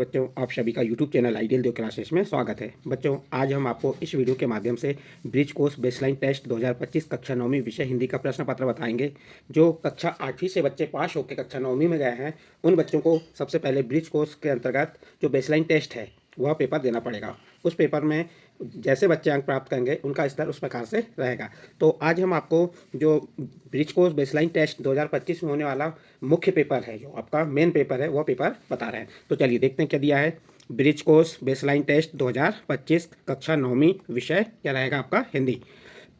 बच्चों, आप सभी का यूट्यूब चैनल आइडियल देव क्लासेस में स्वागत है। बच्चों, आज हम आपको इस वीडियो के माध्यम से ब्रिज कोर्स बेसलाइन टेस्ट 2025 कक्षा 9वीं विषय हिंदी का प्रश्न पत्र बताएंगे। जो कक्षा 8वीं से बच्चे पास होकर कक्षा 9वीं में गए हैं, उन बच्चों को सबसे पहले ब्रिज कोर्स के अंतर्गत जो बेसलाइन टेस्ट है वह पेपर देना पड़ेगा। उस पेपर में जैसे बच्चे अंक प्राप्त करेंगे उनका स्तर उस प्रकार से रहेगा। तो आज हम आपको जो ब्रिज कोर्स बेसलाइन टेस्ट 2025 में होने वाला मुख्य पेपर है, जो आपका मेन पेपर है, वह पेपर बता रहे हैं। तो चलिए देखते हैं क्या दिया है। ब्रिज कोर्स बेसलाइन टेस्ट 2025 कक्षा 9वीं विषय क्या रहेगा आपका हिंदी।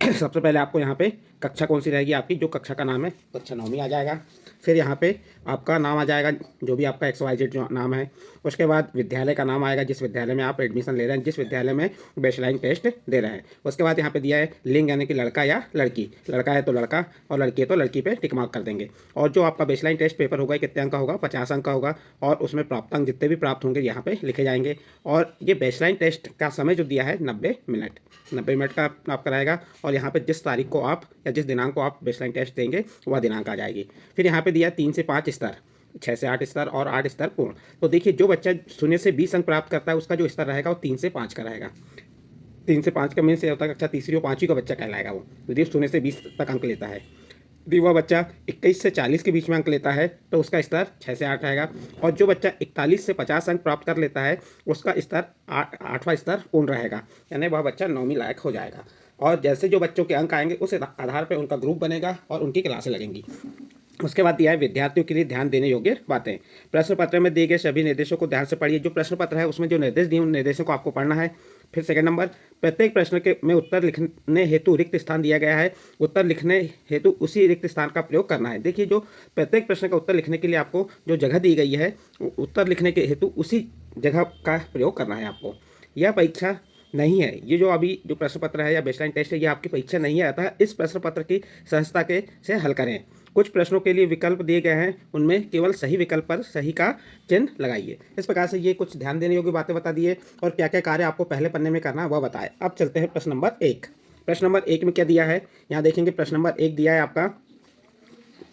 सबसे पहले आपको यहाँ पे कक्षा कौन सी रहेगी आपकी, जो कक्षा का नाम है कक्षा 9वीं आ जाएगा। फिर यहाँ पे आपका नाम आ जाएगा, जो भी आपका XYZ जो नाम है। उसके बाद विद्यालय का नाम आएगा, जिस विद्यालय में आप एडमिशन ले रहे हैं, जिस विद्यालय में बेसलाइन टेस्ट दे रहे हैं। उसके बाद यहाँ पे दिया है लिंग, यानी कि लड़का या लड़की। लड़का है तो लड़का और लड़की है तो लड़की पे टिक मार्क कर देंगे। और जो आपका बेसलाइन टेस्ट पेपर होगा कितने अंक का होगा, 50 अंक का होगा। और उसमें प्राप्तांक जितने भी प्राप्त होंगे यहाँ पे लिखे जाएंगे। और ये बेसलाइन टेस्ट का समय जो दिया है 90 मिनट, 90 मिनट का आपका रहेगा। और यहाँ पे जिस तारीख को आप या जिस दिनांक को आप बेसलाइन टेस्ट देंगे वह दिनांक आ जाएगी। फिर यहाँ पे दिया 3 से 5 स्तर, 6 से 8 स्तर और 8 स्तर पूर्ण। तो देखिए, जो बच्चा 0 से 20 अंक प्राप्त करता है उसका जो स्तर रहेगा वो 3 से 5 का रहेगा। 3 से 5 का में से होता है कक्षा तीसरी और 5वीं का बच्चा कहलाएगा वो, यदि 0 से 20 तक अंक लेता है। यदि वह बच्चा 21 से 40 के बीच में अंक लेता है तो उसका स्तर 6 से 8 रहेगा। और जो बच्चा 41 से 50 अंक प्राप्त कर लेता है उसका स्तर 8वां स्तर पूर्ण रहेगा, यानी वह बच्चा 9वीं लायक हो जाएगा। और जैसे जो बच्चों के अंक आएंगे उस आधार पर उनका ग्रुप बनेगा और उनकी क्लासें लगेंगी। उसके बाद दिया है विद्यार्थियों के लिए ध्यान देने योग्य बातें। प्रश्न पत्र में दिए गए सभी निर्देशों को ध्यान से पढ़िए। जो प्रश्न पत्र है उसमें जो निर्देश दिए उन निर्देशों को आपको पढ़ना है। फिर सेकंड नंबर, प्रत्येक प्रश्न के में उत्तर लिखने हेतु रिक्त स्थान दिया गया है, उत्तर लिखने हेतु उसी रिक्त स्थान का प्रयोग करना है। देखिए, जो प्रत्येक प्रश्न का उत्तर लिखने के लिए आपको जो जगह दी गई है, उत्तर लिखने के हेतु उसी जगह का प्रयोग करना है आपको। यह परीक्षा नहीं है, ये जो अभी जो प्रश्न पत्र है या बेसलाइन टेस्ट है, ये आपकी परीक्षा नहीं आता है। इस प्रश्न पत्र की सहजता के से हल करें। कुछ प्रश्नों के लिए विकल्प दिए गए हैं, उनमें केवल सही विकल्प पर सही का चिन्ह लगाइए। इस प्रकार से ये कुछ ध्यान देने योग्य बातें बता दिए और क्या क्या कार्य आपको पहले पन्ने में करना है वह बताए। अब चलते हैं प्रश्न नंबर 1। प्रश्न नंबर 1 में क्या दिया है, यहाँ देखेंगे। प्रश्न नंबर 1 दिया है आपका,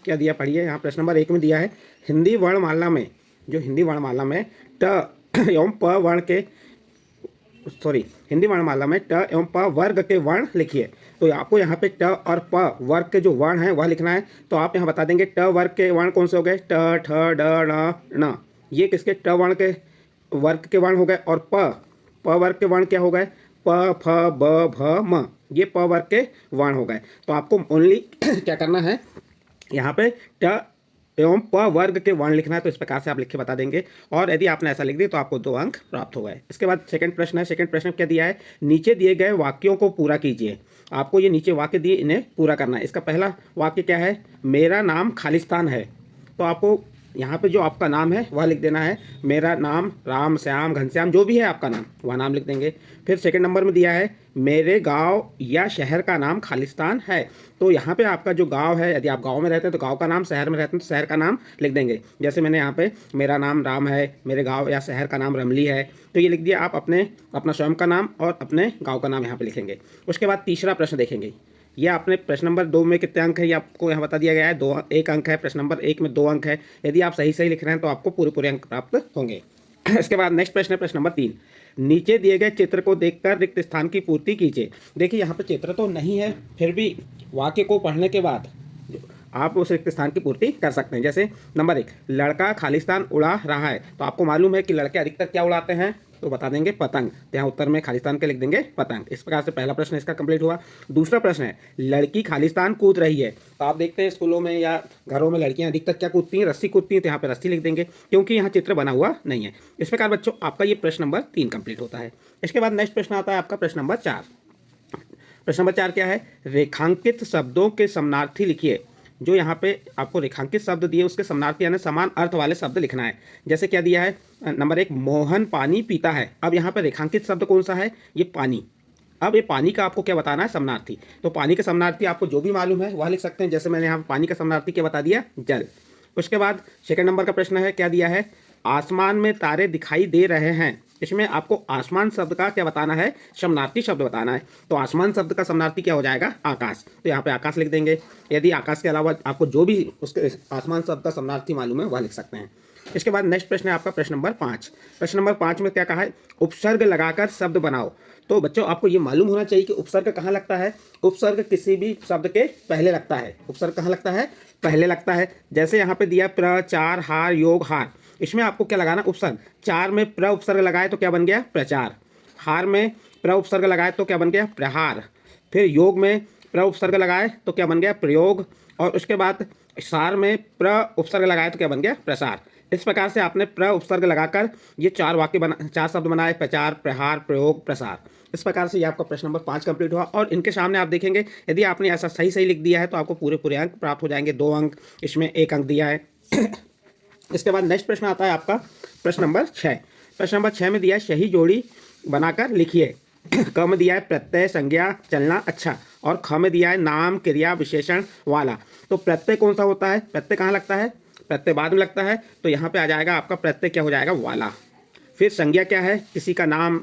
क्या दिया पढ़िए। यहाँ प्रश्न नंबर 1 में दिया है हिंदी वर्णमाला में, जो हिंदी वर्णमाला में ट एवं प वर्ण के हिंदी वर्णमाला में ट एवं प वर्ग के वर्ण लिखिए। तो आपको यहाँ पे ट और प वर्ग के जो वर्ण हैं वह लिखना है। तो आप यहाँ बता देंगे ट वर्ग के वर्ण कौन से हो गए, ट, ठ, ड, ण, ण। ये किसके ट वर्ण के वर्ग के वर्ण हो गए। और प वर्ग के वर्ण क्या हो गए, प, फ, ब, भ, म। ये प वर्ग के वर्ण हो गए। तो आपको ओनली क्या करना है, यहाँ पे ट एवं प वर्ग के वर्ण लिखना है। तो इस प्रकार से आप लिख के बता देंगे। और यदि आपने ऐसा लिख दिया तो आपको 2 अंक प्राप्त हो गए। इसके बाद सेकंड प्रश्न है। सेकंड प्रश्न में क्या दिया है, नीचे दिए गए वाक्यों को पूरा कीजिए। आपको ये नीचे वाक्य दिए, इन्हें पूरा करना है। इसका पहला वाक्य क्या है, मेरा नाम खालिस्तान है। तो आपको यहाँ पे जो आपका नाम है वह लिख देना है। मेरा नाम राम, श्याम, घनश्याम, जो भी है आपका नाम वह नाम लिख देंगे। फिर सेकंड नंबर में दिया है मेरे गांव या शहर का नाम खालिस्तान है। तो यहाँ पे आपका जो गांव है, यदि आप गांव में रहते हैं तो गांव का नाम, शहर में रहते हैं तो शहर का नाम लिख देंगे। जैसे मैंने यहाँ पे मेरा नाम राम है, मेरे गाँव या शहर का नाम रमली है, तो ये लिख दिया। आप अपना स्वयं का नाम और अपने गाँव का नाम यहाँ पे लिखेंगे। उसके बाद तीसरा प्रश्न देखेंगे। यह आपने प्रश्न नंबर 2 में कितने अंक है ये आपको यहाँ बता दिया गया है, 1 अंक है। प्रश्न नंबर 1 में 2 अंक है। यदि आप सही लिख रहे हैं तो आपको पूरे अंक प्राप्त होंगे। इसके बाद नेक्स्ट प्रश्न है प्रश्न नंबर 3। नीचे दिए गए चित्र को देखकर रिक्त स्थान की पूर्ति कीजिए। देखिए, यहाँ पे चित्र तो नहीं है, फिर भी वाक्य को पढ़ने के बाद आप उस रिक्त स्थान की पूर्ति कर सकते हैं। जैसे नंबर 1, लड़का खालिस्तान उड़ा रहा है। तो आपको मालूम है कि लड़के अधिकतर क्या उड़ाते हैं, तो बता देंगे पतंग। तो यहाँ उत्तर में खालिस्तान के लिख देंगे पतंग। इस प्रकार से पहला प्रश्न इसका कंप्लीट हुआ। दूसरा प्रश्न है लड़की खालिस्तान कूद रही है। तो आप देखते हैं स्कूलों में या घरों में लड़कियां अधिकतर क्या कूदती हैं, रस्सी कूदती हैं। तो यहाँ पे रस्सी लिख देंगे क्योंकि यहाँ चित्र बना हुआ नहीं है। इस प्रकार बच्चों आपका ये प्रश्न नंबर 3 कंप्लीट होता है। इसके बाद नेक्स्ट प्रश्न आता है आपका प्रश्न नंबर 4। प्रश्न नंबर 4 क्या है, रेखांकित शब्दों के समानार्थी लिखिए। जो यहाँ पे आपको रेखांकित शब्द दिए उसके समानार्थी यानी समान अर्थ वाले शब्द लिखना है। जैसे क्या दिया है, नंबर 1, मोहन पानी पीता है। अब यहाँ पे रेखांकित शब्द कौन सा है, ये पानी। अब ये पानी का आपको क्या बताना है, समानार्थी। तो पानी का समानार्थी आपको जो भी मालूम है वह लिख सकते हैं। जैसे मैंने यहाँ पानी का समानार्थी क्या बता दिया, जल। उसके बाद सेकंड नंबर का प्रश्न है, क्या दिया है, आसमान में तारे दिखाई दे रहे हैं। इसमें आपको आसमान शब्द का क्या बताना है, समानार्थी शब्द बताना है। तो आसमान शब्द का समानार्थी क्या हो जाएगा, आकाश। तो यहाँ पे आकाश लिख देंगे। यदि आकाश के अलावा आपको जो भी उसके आसमान शब्द का समानार्थी मालूम है वह लिख सकते हैं। इसके बाद नेक्स्ट प्रश्न है आपका प्रश्न नंबर 5। प्रश्न नंबर 5 में क्या कहा है, उपसर्ग लगाकर शब्द बनाओ। तो बच्चों आपको ये मालूम होना चाहिए कि उपसर्ग कहाँ लगता है। उपसर्ग किसी भी शब्द के पहले लगता है। उपसर्ग कहाँ लगता है, पहले लगता है। जैसे यहाँ पे दिया प्र, चार, हार, योग, हार, इसमें आपको क्या लगाना, उपसर्ग। चार में प्र उपसर्ग लगाए तो क्या बन गया, प्रचार। हार में प्र उपसर्ग लगाए तो क्या बन गया, प्रहार। फिर योग में प्र उपसर्ग लगाए तो क्या बन गया, प्रयोग। और उसके बाद सार में प्र उपसर्ग लगाए तो क्या बन गया, प्रसार। इस प्रकार से आपने प्र उपसर्ग लगाकर ये चार शब्द बनाए, प्रचार, प्रहार, प्रयोग, प्रसार। इस प्रकार से ये आपका प्रश्न नंबर 5 कंप्लीट हुआ। और इनके सामने आप देखेंगे यदि आपने ऐसा सही सही लिख दिया है तो आपको पूरे पूरे अंक प्राप्त हो जाएंगे। 2 अंक, इसमें 1 अंक दिया है। इसके बाद नेक्स्ट प्रश्न आता है आपका प्रश्न नंबर 6। प्रश्न नंबर 6 में दिया है सही जोड़ी बनाकर लिखिए। क में दिया है प्रत्यय, संज्ञा, चलना, अच्छा। और ख में दिया है नाम, क्रिया, विशेषण वाला। तो प्रत्यय कौन सा होता है, प्रत्यय कहाँ लगता है, प्रत्यय बाद में लगता है। तो यहाँ पे आ जाएगा आपका प्रत्यय क्या हो जाएगा, वाला। फिर संज्ञा क्या है, किसी का नाम,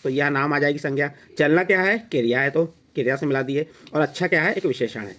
तो यह नाम आ जाएगी संज्ञा। चलना क्या है, क्रिया है तो क्रिया से मिला दिए। और अच्छा क्या है, एक विशेषण है।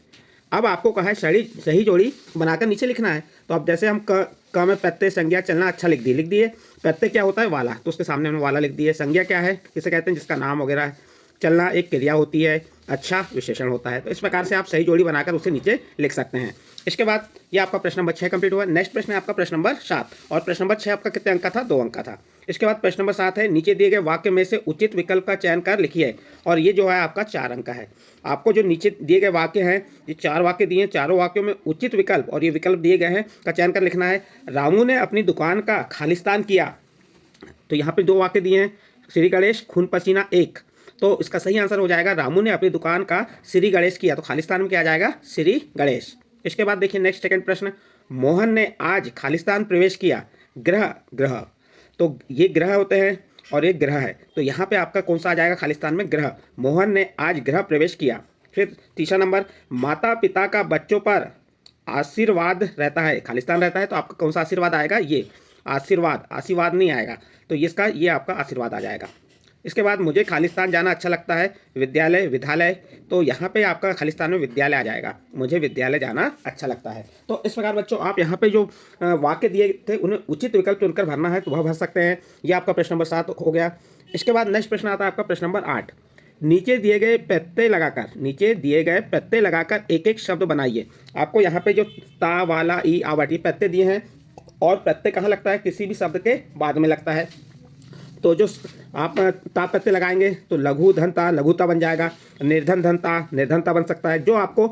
अब आपको कहा है सही जोड़ी बनाकर नीचे लिखना है। तो अब जैसे हम क में प्रत्यय, संज्ञा, चलना, अच्छा लिख दिए। प्रत्यय क्या होता है, वाला, तो उसके सामने हमने वाला लिख दिए। संज्ञा क्या है, किसे कहते हैं, जिसका नाम वगैरह है। चलना एक क्रिया होती है, अच्छा विशेषण होता है। तो इस प्रकार से आप सही जोड़ी बनाकर उसे नीचे लिख सकते हैं। इसके बाद ये आपका प्रश्न नंबर 6 कंप्लीट हुआ। नेक्स्ट प्रश्न है आपका प्रश्न नंबर 7। और प्रश्न नंबर 6 आपका कितने अंक का था, 2 अंक का था। इसके बाद प्रश्न नंबर 7 है, नीचे दिए गए वाक्य में से उचित विकल्प का चयन कर लिखिए। और ये जो है आपका 4 अंक का है। आपको जो नीचे दिए गए वाक्य हैं, ये 4 वाक्य दिए हैं, चारों वाक्यों में उचित विकल्प और ये विकल्प दिए गए हैं का चयन कर लिखना है। रामू ने अपनी दुकान का खालिस्तान किया। तो यहाँ पे 2 वाक्य दिए हैं, श्री गणेश, खून पसीना, 1। तो इसका सही आंसर हो जाएगा रामू ने अपनी दुकान का श्री गणेश किया। तो खालिस्तान में क्या आ जाएगा, श्री गणेश। इसके बाद देखिए नेक्स्ट सेकंड प्रश्न, मोहन ने आज खालिस्तान प्रवेश किया। ग्रह, तो ये ग्रह होते हैं और एक ग्रह है। तो यहाँ पे आपका कौन सा आ जाएगा, खालिस्तान में ग्रह। मोहन ने आज ग्रह प्रवेश किया। फिर तीसरा नंबर, माता पिता का बच्चों पर आशीर्वाद रहता है, खालिस्तान रहता है। तो आपका कौन सा आशीर्वाद आएगा, ये आशीर्वाद नहीं आएगा। तो ये आपका आशीर्वाद आ जाएगा। इसके बाद मुझे खालिस्तान जाना अच्छा लगता है, विद्यालय। तो यहाँ पे आपका खालिस्तान में विद्यालय आ जाएगा, मुझे विद्यालय जाना अच्छा लगता है। तो इस प्रकार बच्चों आप यहाँ पे जो वाक्य दिए थे उन्हें उचित विकल्प चुनकर भरना है, तो वह भर सकते हैं। ये आपका प्रश्न नंबर 7 हो गया। इसके बाद नेक्स्ट प्रश्न आता है आपका प्रश्न नंबर 8। नीचे दिए गए प्रत्यय लगाकर एक एक शब्द बनाइए। आपको यहाँ पे जो ता, वाला, ई, आवट, ये प्रत्यय दिए हैं। और प्रत्यय कहाँ लगता है, किसी भी शब्द के बाद में लगता है। तो जो आप ता प्रत्यय लगाएंगे तो लघु धनता, लघुता बन जाएगा। निर्धन धनता, निर्धनता बन सकता है। जो आपको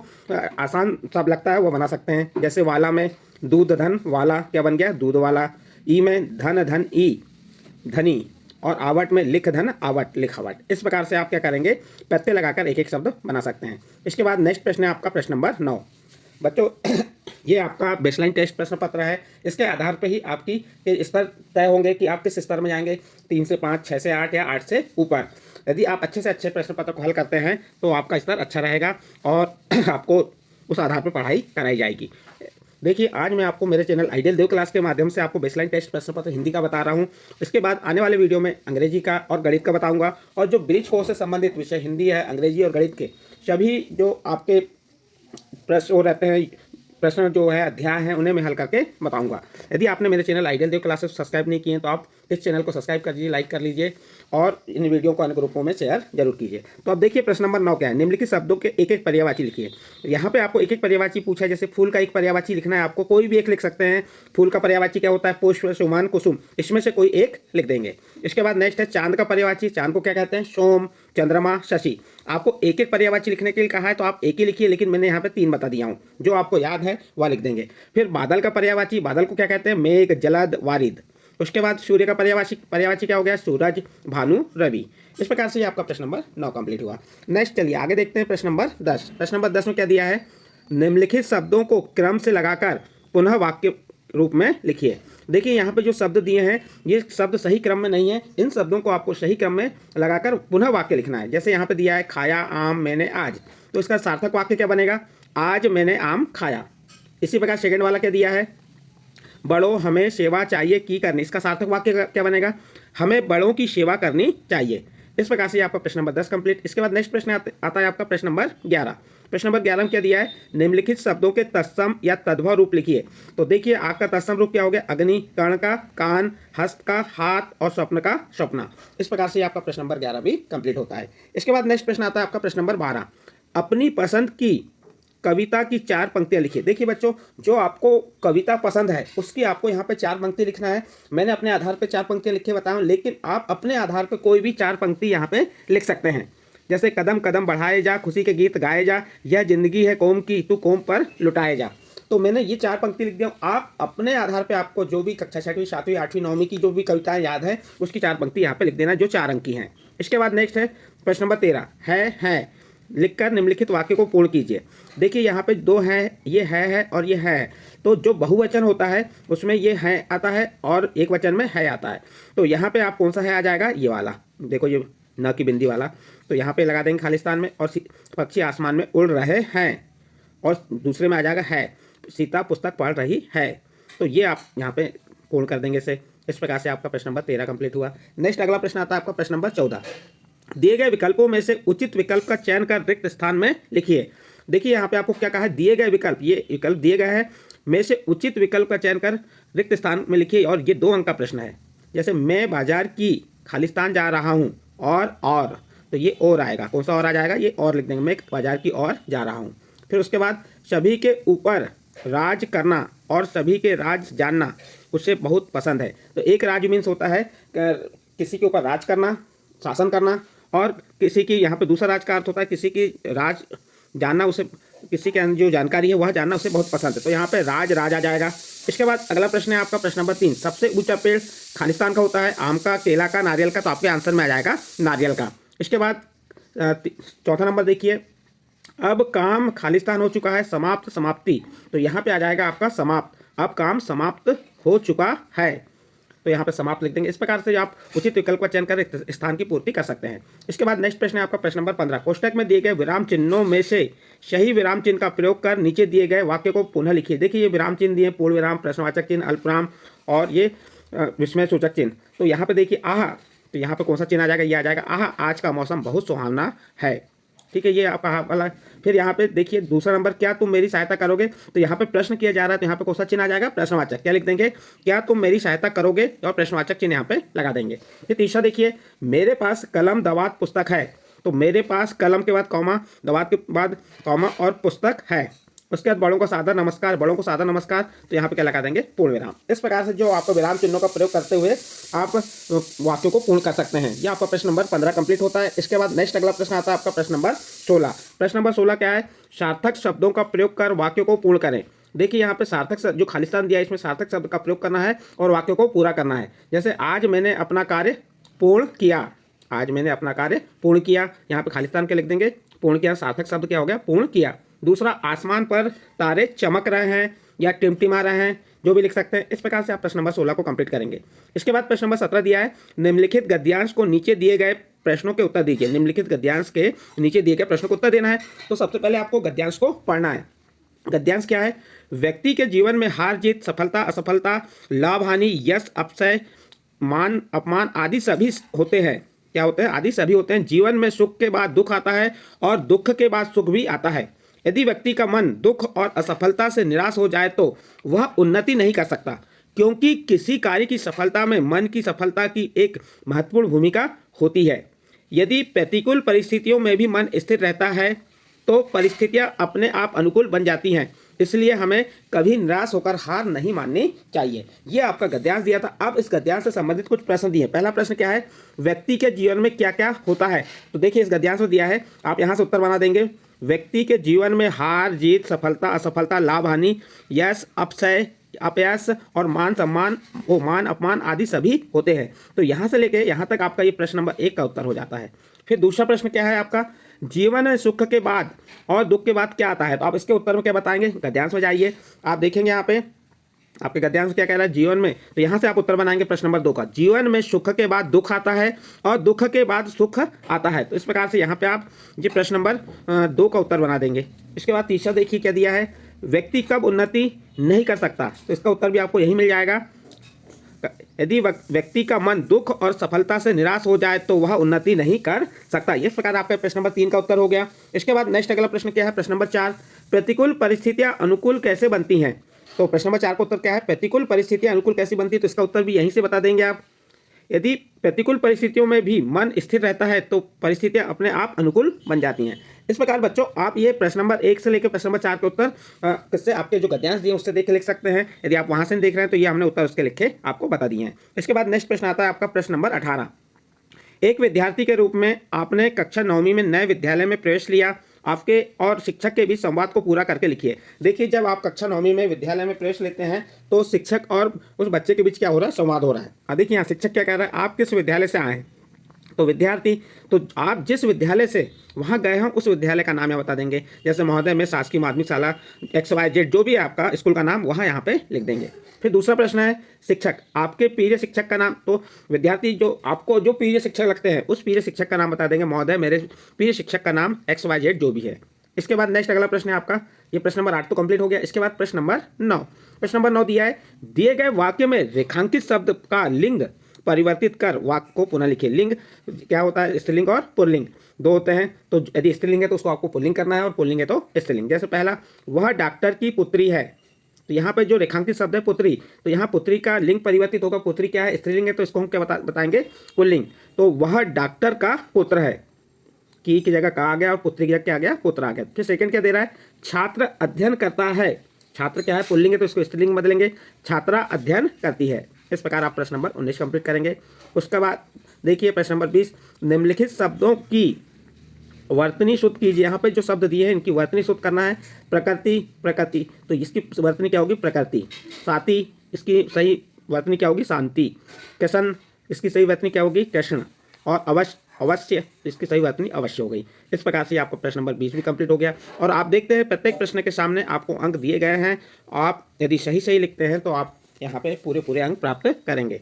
आसान शब्द लगता है वो बना सकते हैं। जैसे वाला में दूध धन, वाला क्या बन गया, दूध वाला। ई में धन, ई, धनी। और आवट में लिख धन, आवट, लिखावट। इस प्रकार से आप क्या करेंगे, प्रत्यय लगाकर एक एक शब्द बना सकते हैं। इसके बाद नेक्स्ट प्रश्न है आपका प्रश्न नंबर 9। बच्चों ये आपका बेसलाइन टेस्ट प्रश्न पत्र है। इसके आधार पर ही आपकी स्तर तय होंगे कि आप किस स्तर में जाएंगे, 3 से 5, 6 से 8 या 8 से ऊपर। यदि आप अच्छे से अच्छे प्रश्न पत्र को हल करते हैं तो आपका स्तर अच्छा रहेगा और आपको उस आधार पर पढ़ाई कराई जाएगी। देखिए आज मैं आपको मेरे चैनल आइडियल देव क्लास के माध्यम से आपको बेसलाइन टेस्ट प्रश्न पत्र हिंदी का बता रहा हूँ। इसके बाद आने वाले वीडियो में अंग्रेजी का और गणित का बताऊंगा। और जो ब्रिज कोर्स से संबंधित विषय हिंदी है, अंग्रेजी और गणित के सभी जो आपके प्रश्न हो रहते हैं, प्रश्न जो है अध्याय हैं, उन्हें मैं हल करके बताऊंगा। यदि आपने मेरे चैनल आइडियल देव क्लासेस सब्सक्राइब नहीं किए हैं तो आप इस चैनल को सब्सक्राइब कर लीजिए, लाइक कर लीजिए और इन वीडियो को अन्य ग्रुपों में शेयर जरूर कीजिए। तो अब देखिए प्रश्न नंबर 9 क्या है, निम्नलिखित शब्दों के एक एक पर्यायवाची लिखिए। यहाँ पे आपको एक एक पर्यायवाची पूछा है। जैसे फूल का एक पर्यायवाची लिखना है, आपको कोई भी एक लिख सकते हैं। फूल का पर्यायवाची क्या होता है, पुष्प, सुमन, कुसुम, इसमें से कोई एक लिख देंगे। इसके बाद नेक्स्ट है चांद का पर्यायवाची। चांद को क्या कहते हैं, सोम, चंद्रमा, शशि। आपको एक एक पर्यायवाची लिखने के लिए कहा है तो आप एक ही लिखिए, लेकिन मैंने यहाँ पे 3 बता दिया हूँ, जो आपको याद है वह लिख देंगे। फिर बादल का पर्यायवाची, बादल को क्या कहते हैं, मेघ, जलद, वारिद। उसके बाद सूर्य का पर्यायवाची क्या हो गया, सूरज, भानु, रवि। इस प्रकार से आपका प्रश्न नंबर 9 कंप्लीट हुआ। नेक्स्ट चलिए आगे देखते हैं प्रश्न नंबर 10। प्रश्न नंबर 10 में क्या दिया है, निम्नलिखित शब्दों को क्रम से लगाकर पुनः वाक्य रूप में लिखिए। देखिए यहाँ पे जो शब्द दिए हैं ये शब्द सही क्रम में नहीं है। इन शब्दों को आपको सही क्रम में लगाकर पुनः वाक्य लिखना है। जैसे यहाँ पे दिया है खाया आम मैंने आज, तो इसका सार्थक वाक्य क्या बनेगा, आज मैंने आम खाया। इसी प्रकार सेकंड वाला क्या दिया है, बड़ों हमें सेवा चाहिए की करनी, इसका सार्थक वाक्य क्या बनेगा, हमें बड़ों की सेवा करनी चाहिए। इस प्रकार से आपका प्रश्न नंबर 10 कंप्लीट। इसके बाद नेक्स्ट प्रश्न आता है आपका प्रश्न नंबर 11। प्रश्न नंबर 11 में क्या दिया है, निम्नलिखित शब्दों के तत्सम या तद्भव रूप लिखिए। तो देखिए आपका तत्सम रूप क्या हो गया, अग्नि, कर्ण का कान, हस्त का हाथ और स्वप्न का स्वप्ना। इस प्रकार से आपका प्रश्न नंबर 11 भी कंप्लीट होता है। इसके बाद नेक्स्ट प्रश्न आता है आपका प्रश्न नंबर 12। अपनी पसंद की कविता की 4 पंक्तियां लिखिए। देखिए बच्चों, जो आपको कविता पसंद है उसकी आपको यहाँ पे 4 पंक्ति लिखना है। मैंने अपने आधार पे 4 पंक्तियां लिख के बताया, लेकिन आप अपने आधार पे कोई भी 4 पंक्ति यहाँ पे लिख सकते हैं। जैसे कदम कदम बढ़ाए जा, खुशी के गीत गाए जा, यह जिंदगी है कौम की, तू कौम पर लुटाए जा। तो मैंने ये 4 पंक्ति लिख दिया। आप अपने आधार पे आपको जो भी कक्षा 6वीं 7वीं 8वीं 9वीं की जो भी कविताएं याद है उसकी 4 पंक्ति यहाँ पे लिख देना, जो 4 अंक की हैं। इसके बाद नेक्स्ट है प्रश्न नंबर 13। है लिखकर निम्नलिखित वाक्य को पूर्ण कीजिए। देखिए यहाँ पे 2 हैं, ये है और ये है। तो जो बहुवचन होता है उसमें ये है आता है और एक वचन में है आता है। तो यहाँ पे आप कौन सा है आ जाएगा, ये वाला। देखो ये न की बिंदी वाला, तो यहाँ पे लगा देंगे खालिस्तान में। और पक्षी आसमान में उड़ रहे हैं, और दूसरे में आ जाएगा है, सीता पुस्तक पढ़ रही है। तो ये आप यहाँ पे पूर्ण कर देंगे इसे। इस प्रकार से आपका प्रश्न नंबर 13 कंप्लीट हुआ। नेक्स्ट अगला प्रश्न आता है आपका प्रश्न नंबर 14। दिए गए विकल्पों में से उचित विकल्प का चयन कर रिक्त स्थान में लिखिए। देखिए यहाँ पे आपको क्या कहा है, दिए गए विकल्प, ये विकल्प दिए गए हैं, में से उचित विकल्प का चयन कर रिक्त स्थान में लिखिए। और ये 2 अंक का प्रश्न है। जैसे मैं बाजार की खालिस्तान जा रहा हूँ, और तो ये और आएगा, कौन सा और आ जाएगा, ये और लिख देंगे, मैं बाजार की ओर जा रहा हूँ। फिर उसके बाद सभी के ऊपर राज करना और सभी के राज जानना उसे बहुत पसंद है। तो एक राज मीन्स होता है किसी के ऊपर राज करना, शासन करना, और किसी की यहाँ पे दूसरा राज का अर्थ होता है किसी की राज जानना, उसे किसी के जो जानकारी है वह जानना उसे बहुत पसंद है। तो यहाँ पे राज आ जाएगा। इसके बाद अगला प्रश्न है आपका प्रश्न नंबर 3। सबसे ऊंचा पेड़ खालिस्तान का होता है, आम का, केला का, नारियल का। तो आपके आंसर में आ जाएगा नारियल का। इसके बाद चौथा नंबर देखिए, अब काम खालिस्तान हो चुका है, समाप्त, समाप्ति। तो यहाँ पे आ जाएगा आपका समाप्त, अब काम समाप्त हो चुका है। तो यहाँ पे समाप्त लिख देंगे। इस प्रकार से आप उचित विकल्प का चयन कर स्थान की पूर्ति कर सकते हैं। इसके बाद नेक्स्ट प्रश्न है आपका प्रश्न नंबर 15। कोष्टक में दिए गए विराम चिन्हों में से सही विराम चिन्ह का प्रयोग कर नीचे दिए गए वाक्य को पुनः लिखिए। देखिए ये विराम चिन्ह दिए, पूर्ण विराम, प्रश्नवाचक चिन्ह, अल्पविराम और ये विस्मय सूचक चिन्ह। तो यहाँ पे देखिए आह, तो यहाँ पे कौन सा चिन्ह आ जाएगा, ये आ जाएगा आह, आज का मौसम बहुत सुहावना है। ठीक है, ये आपका वाला। फिर यहाँ पे देखिए दूसरा नंबर, क्या तुम मेरी सहायता करोगे। तो यहाँ पे प्रश्न किया जा रहा है, तो यहाँ पे कौन सा चिन्ह आ जाएगा, प्रश्नवाचक। क्या लिख देंगे, क्या तुम मेरी सहायता करोगे, और प्रश्नवाचक चिन्ह यहाँ पे लगा देंगे। फिर तीसरा देखिए, मेरे पास कलम, दवात, पुस्तक है। तो मेरे पास कलम के बाद कॉमा, दवात के बाद कॉमा और पुस्तक है। उसके बाद बड़ों को सादर नमस्कार, बड़ों को सादर नमस्कार। तो यहाँ पे क्या लगा देंगे, पूर्ण विराम। इस प्रकार से जो आपको विराम चिन्हों का प्रयोग करते हुए आप वाक्यों को पूर्ण कर सकते हैं। यह आपका प्रश्न नंबर 15 कंप्लीट होता है। इसके बाद नेक्स्ट अगला प्रश्न आता है आपका प्रश्न नंबर 16। प्रश्न नंबर 16 क्या है, सार्थक शब्दों का प्रयोग कर वाक्यों को पूर्ण करें। देखिए यहाँ पे सार्थक जो खालिस्तान दिया है, इसमें सार्थक शब्द का प्रयोग करना है और वाक्यों को पूरा करना है। जैसे आज मैंने अपना कार्य पूर्ण किया, आज मैंने अपना कार्य पूर्ण किया। यहाँ पे खालिस्तान के लिख देंगे, पूर्ण किया, सार्थक शब्द क्या हो गया, पूर्ण किया। दूसरा, आसमान पर तारे चमक रहे हैं या टिमटिमा रहे हैं, जो भी लिख सकते हैं। इस प्रकार से आप प्रश्न नंबर 16 को कंप्लीट करेंगे। इसके बाद प्रश्न नंबर 17 दिया है, निम्नलिखित गद्यांश को नीचे दिए गए प्रश्नों के उत्तर दीजिए। निम्नलिखित गद्यांश के नीचे दिए गए प्रश्नों को उत्तर देना है। तो सबसे पहले आपको गद्यांश को पढ़ना है। गद्यांश क्या है, व्यक्ति के जीवन में हार जीत, सफलता असफलता, लाभ हानि, यश अपचय, मान अपमान आदि सभी होते हैं। क्या होते हैं, आदि सभी होते हैं। जीवन में सुख के बाद दुख आता है और दुख के बाद सुख भी आता है। यदि व्यक्ति का मन दुख और असफलता से निराश हो जाए तो वह उन्नति नहीं कर सकता, क्योंकि किसी कार्य की सफलता में मन की सफलता की एक महत्वपूर्ण भूमिका होती है। यदि प्रतिकूल परिस्थितियों में भी मन स्थिर रहता है तो परिस्थितियां अपने आप अनुकूल बन जाती हैं। इसलिए हमें कभी निराश होकर हार नहीं माननी चाहिए। ये आपका गद्यांश दिया था। अब इस गद्यांश से संबंधित कुछ प्रश्न दिए। पहला प्रश्न क्या है, व्यक्ति के जीवन में क्या क्या होता है। तो देखिए इस गद्यांश में दिया है, आप यहाँ से उत्तर बना देंगे। व्यक्ति के जीवन में हार जीत, सफलता असफलता, लाभ हानि, यश अपचय, अपयश और मान सम्मान, मान अपमान आदि सभी होते हैं। तो यहाँ से लेके यहाँ तक आपका ये प्रश्न नंबर 1 का उत्तर हो जाता है। फिर दूसरा प्रश्न क्या है आपका, जीवन में सुख के बाद और दुख के बाद क्या आता है। तो आप इसके उत्तर में क्या बताएंगे, गद्यांश में जाइए। आप देखेंगे यहाँ पे आपके गद्यांश क्या कह रहा है, जीवन में। तो यहाँ से आप उत्तर बनाएंगे प्रश्न नंबर 2 का, जीवन में सुख के बाद दुख आता है और दुख के बाद सुख आता है। तो इस प्रकार से यहाँ पे आप ये प्रश्न नंबर 2 का उत्तर बना देंगे। इसके बाद तीसरा देखिए क्या दिया है, व्यक्ति कब उन्नति नहीं कर सकता। तो इसका उत्तर भी आपको यही मिल जाएगा। यदि व्यक्ति का मन दुख और सफलता से निराश हो जाए तो वह उन्नति नहीं कर सकता। इस प्रकार आपका प्रश्न नंबर 3 का उत्तर हो गया। इसके बाद नेक्स्ट अगला प्रश्न क्या है, प्रश्न नंबर 4, प्रतिकूल परिस्थितियां अनुकूल कैसे बनती हैं। तो प्रश्न नंबर 4 का उत्तर क्या है, प्रतिकूल परिस्थितियां अनुकूल कैसे बनती है, तो इसका उत्तर भी यहीं से बता देंगे आप। यदि प्रतिकूल परिस्थितियों में भी मन स्थिर रहता है तो परिस्थितियां अपने आप अनुकूल बन जाती हैं। इस प्रकार बच्चों आप ये प्रश्न नंबर 1 से लेकर प्रश्न नंबर 4 के उत्तर किससे आपके जो गद्यांश दिए उससे देख के लिख सकते हैं। यदि आप वहां से देख रहे हैं तो ये हमने उत्तर उसके लिखे आपको बता दिए हैं। इसके बाद नेक्स्ट प्रश्न आता है आपका प्रश्न नंबर 18। एक विद्यार्थी के रूप में आपने कक्षा 9वीं में नए विद्यालय में प्रवेश लिया। आपके और शिक्षक के बीच संवाद को पूरा करके लिखिए। देखिए जब आप कक्षा 9वीं में विद्यालय में प्रवेश लेते हैं तो शिक्षक और उस बच्चे के बीच क्या हो रहा है, संवाद हो रहा है। देखिए यहाँ शिक्षक क्या कह रहा है, आप किस विद्यालय से आए हैं, तो विद्यार्थी, तो आप जिस विद्यालय से वहाँ गए हों उस विद्यालय का नाम यहाँ बता देंगे। जैसे महोदय मैं शासकीय माध्यमिक शाला XYZ जो भी है आपका स्कूल का नाम वहाँ यहाँ पे लिख देंगे। फिर दूसरा प्रश्न है शिक्षक, आपके प्रिय शिक्षक का नाम, तो विद्यार्थी जो आपको जो प्रिय शिक्षक लगते हैं उस प्रिय शिक्षक का नाम बता देंगे। महोदय मेरे प्रिय शिक्षक का नाम XYZ जो भी है। इसके बाद नेक्स्ट अगला प्रश्न है आपका, ये प्रश्न नंबर 8 तो कंप्लीट हो गया। इसके बाद प्रश्न नंबर 9, प्रश्न नंबर 9 दिया है, दिए गए वाक्य में रेखांकित शब्द का लिंग परिवर्तित कर वाक्य को पुनः लिखिए। लिंग क्या होता है, स्त्रीलिंग और पुल्लिंग दो होते हैं। तो यदि स्त्रीलिंग है तो उसको आपको पुल्लिंग करना है और पुल्लिंग है तो स्त्रीलिंग। जैसे पहला, वह डॉक्टर की पुत्री है, तो यहाँ पे जो रेखांकित शब्द है पुत्री, तो यहाँ पुत्री का लिंग परिवर्तित होगा। पुत्री क्या है, स्त्रीलिंग है, तो इसको हम क्या बताएंगे, पुल्लिंग। तो वह डॉक्टर का पुत्र है, की जगह का आ गया और पुत्री की जगह क्या आ गया, पुत्र आ गया। फिर सेकंड क्या दे रहा है, छात्र अध्ययन करता है, छात्र क्या है, पुल्लिंग है तो इसको स्त्रीलिंग बदलेंगे, छात्रा अध्ययन करती है। इस प्रकार आप प्रश्न नंबर 19 कंप्लीट करेंगे। उसके बाद देखिए प्रश्न नंबर 20, निम्नलिखित शब्दों की वर्तनी शुद्ध कीजिए। यहाँ पे जो शब्द दिए हैं इनकी वर्तनी शुद्ध करना है। प्रकृति, प्रकृति, तो इसकी वर्तनी क्या होगी, प्रकृति। साथी, इसकी सही वर्तनी क्या होगी, शांति। कृष्ण, इसकी सही वर्तनी क्या होगी, कृष्ण। और अवश्य, अवश्य, इसकी सही वर्तनी अवश्य हो गई। इस प्रकार से आपका प्रश्न नंबर 20 भी कंप्लीट हो गया। और आप देखते हैं प्रत्येक प्रश्न के सामने आपको अंक दिए गए हैं। आप यदि सही लिखते हैं तो आप यहाँ पे पूरे अंक प्राप्त करेंगे।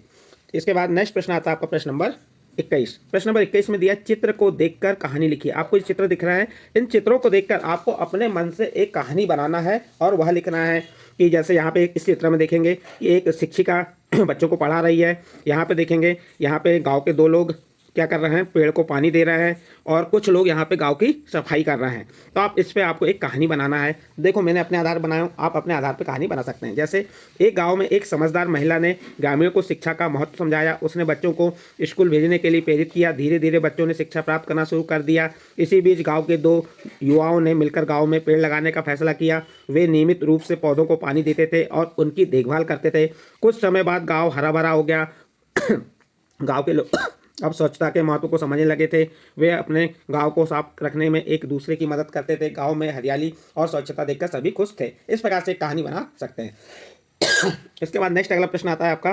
इसके बाद नेक्स्ट प्रश्न आता है आपका प्रश्न नंबर 21। प्रश्न नंबर 21 में दिया, चित्र को देखकर कहानी लिखिए। आपको ये चित्र दिख रहा है, इन चित्रों को देखकर आपको अपने मन से एक कहानी बनाना है और वह लिखना है कि जैसे यहाँ पे इस चित्र में देखेंगे कि एक शिक्षिका बच्चों को पढ़ा रही है। यहाँ पे देखेंगे, यहाँ पे गांव के 2 लोग क्या कर रहे हैं, पेड़ को पानी दे रहे हैं और कुछ लोग यहाँ पे गांव की सफाई कर रहे हैं। तो आप इस पे आपको एक कहानी बनाना है। देखो मैंने अपने आधार बनाया हूँ, आप अपने आधार पे कहानी बना सकते हैं। जैसे एक गांव में एक समझदार महिला ने ग्रामीणों को शिक्षा का महत्व समझाया। उसने बच्चों को स्कूल भेजने के लिए प्रेरित किया। धीरे धीरे बच्चों ने शिक्षा प्राप्त करना शुरू कर दिया। इसी बीच गाँव के 2 युवाओं ने मिलकर गाँव में पेड़ लगाने का फैसला किया। वे नियमित रूप से पौधों को पानी देते थे और उनकी देखभाल करते थे। कुछ समय बाद गाँव हरा भरा हो गया। गाँव के लोग अब स्वच्छता के महत्व को समझने लगे थे। वे अपने गांव को साफ रखने में एक दूसरे की मदद करते थे। गांव में हरियाली और स्वच्छता देखकर सभी खुश थे। इस प्रकार से एक कहानी बना सकते हैं। इसके बाद नेक्स्ट अगला प्रश्न आता है आपका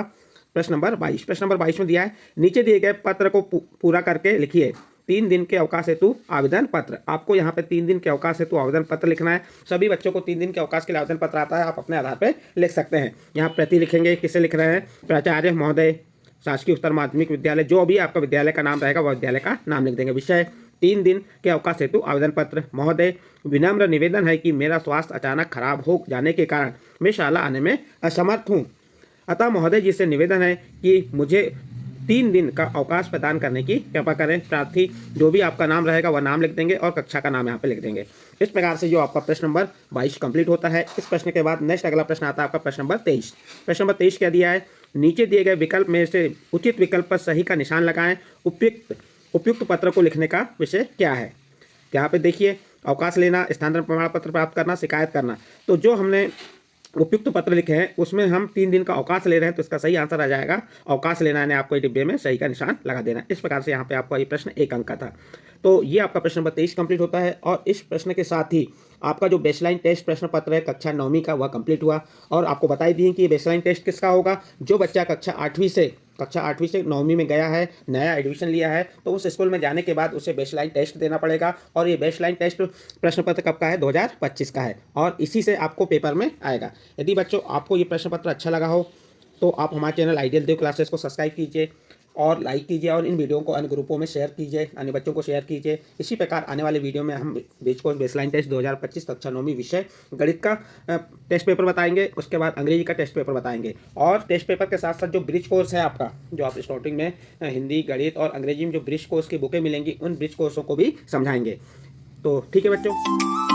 प्रश्न नंबर 22। प्रश्न नंबर 22 में दिया है, नीचे दिए गए पत्र को पूरा करके लिखिए। 3 दिन के अवकाश हेतु आवेदन पत्र। आपको यहाँ पे 3 दिन के अवकाश हेतु आवेदन पत्र लिखना है। सभी बच्चों को 3 दिन के अवकाश के लिए आवेदन पत्र आता है, आप अपने आधार पर लिख सकते हैं। यहाँ प्रति लिखेंगे, किसे लिख रहे हैं, प्राचार्य महोदय, शासकीय उच्चतर माध्यमिक विद्यालय, जो भी आपका विद्यालय का नाम रहेगा वह विद्यालय का नाम लिख देंगे। विषय, 3 दिन के अवकाश हेतु आवेदन पत्र। महोदय, विनम्र निवेदन है कि मेरा स्वास्थ्य अचानक खराब हो जाने के कारण मैं शाला आने में असमर्थ हूँ। अतः महोदय जी से निवेदन है कि मुझे 3 दिन का अवकाश प्रदान करने की कृपा करें। प्रार्थी, जो भी आपका नाम रहेगा वह नाम लिख देंगे और कक्षा का नाम यहाँ पे लिख देंगे। इस प्रकार से जो आपका प्रश्न नंबर 22 कंप्लीट होता है। इस प्रश्न के बाद नेक्स्ट अगला प्रश्न आता है आपका प्रश्न नंबर 23। प्रश्न नंबर 23 क्या दिया है, नीचे दिए गए विकल्प में से उचित विकल्प पर सही का निशान लगाएं। उपयुक्त पत्र को लिखने का विषय क्या है। यहाँ पे देखिए, अवकाश लेना, स्थानांतरण प्रमाण पत्र प्राप्त करना, शिकायत करना। तो जो हमने उपयुक्त पत्र लिखे हैं उसमें हम 3 दिन का अवकाश ले रहे हैं, तो इसका सही आंसर आ जाएगा अवकाश लेना है। आपको डिब्बे में सही का निशान लगा देना। इस प्रकार से यहाँ पे आपका ये प्रश्न 1 अंक का था। तो ये आपका प्रश्न नंबर 23 कंप्लीट होता है। और इस प्रश्न के साथ ही आपका जो बेसलाइन टेस्ट प्रश्न पत्र है कक्षा 9वीं का वह कंप्लीट हुआ। और आपको बता ही दिए कि ये बेसलाइन टेस्ट किसका होगा, जो बच्चा कक्षा 8वीं से 9वीं में गया है, नया एडमिशन लिया है, तो उस स्कूल में जाने के बाद उसे बेसलाइन टेस्ट देना पड़ेगा। और ये बेसलाइन टेस्ट प्रश्न पत्र कब का है, 2025 का है। और इसी से आपको पेपर में आएगा। यदि बच्चों आपको ये प्रश्न पत्र अच्छा लगा हो तो आप हमारे चैनल आइडियल देव क्लासेस को सब्सक्राइब कीजिए। और लाइक कीजिए और इन वीडियो को अन्य ग्रुपों में शेयर कीजिए, अन्य बच्चों को शेयर कीजिए। इसी प्रकार आने वाले वीडियो में हम ब्रिज कोर्स बेसलाइन टेस्ट 2025 कक्षा 9वीं विषय गणित का टेस्ट पेपर बताएंगे, उसके बाद अंग्रेजी का टेस्ट पेपर बताएंगे और टेस्ट पेपर के साथ साथ जो ब्रिज कोर्स है आपका, जो आप स्टार्टिंग में हिंदी, गणित और अंग्रेजी में जो ब्रिज कोर्स की बुकें मिलेंगी, उन ब्रिज कोर्सों को भी समझाएंगे। तो ठीक है बच्चों।